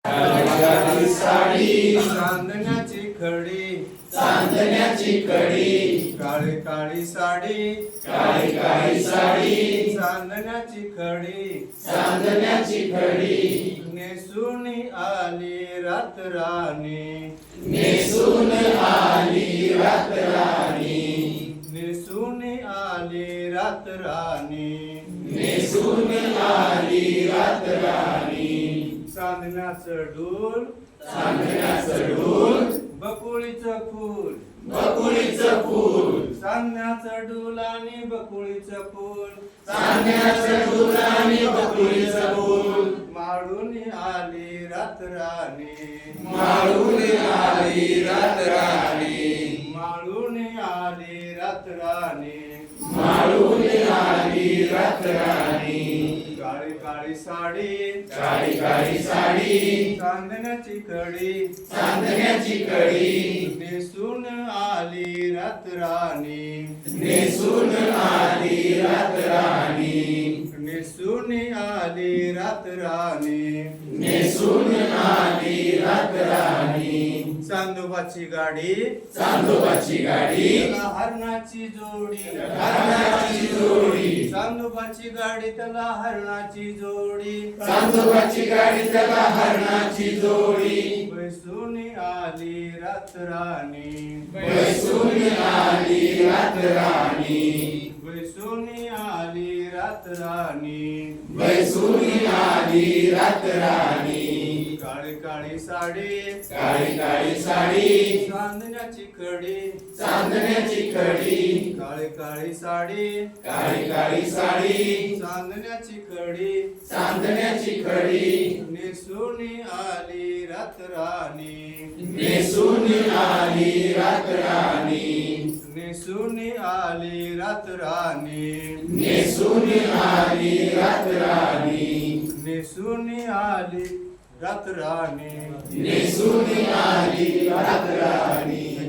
काळी साडी चांदण्याची खडी चांदण्याची कडी काळी काळी साडी काळी काळी साडी चांदण्याची खडी चांदण्याची कडी नेसून आली रात राणी नेसून आली रात राणी नेसून आली रात राणी नेसून आली रात राणी चांदण्याचं डोल चांदण्याचं डोल बकुळीचं फूल बकुळीचं फूल चांदण्याचं डोल आणि बकुळीचं फूल चांदण्याचं डोल आणि बकुळीचं फूल माळून आली रात राणी माळून आली रात राणी माळून आली रात राणी माळून आली रात राणी काळी काळी साडी काळी काळी साडी चांदण्याची कडी चांदण्याची कडी नेसून आली रात राणी नेसून आली रात राणी नेसून आली रात राणी नेसून आली रात राणी चांदोबाची गाडी चांदोबाची गाडी त्याला हरणाची जोडी हरणाची जोडी चांदोबाची गाडी त्याला हरणाची जोडी चांदोबाची गाडी त्याला हरणाची जोडी बैसून आली रात राणी बैसून आली रात राणी बैसून आली रात राणी बैसून आली रात राणी काळी काळी साडी काळी काळी साडी चांदण्याची कडी चांदण्याची कडी काळी काळी साडी काळी काळी साडी चांदण्याची कडी चांदण्याची कडी नेसून आली रात राणी नेसून आली रात राणी नेसून आली रात राणी नेसून आली रात राणी नेसून आली रात राणी नेसून आली रात राणी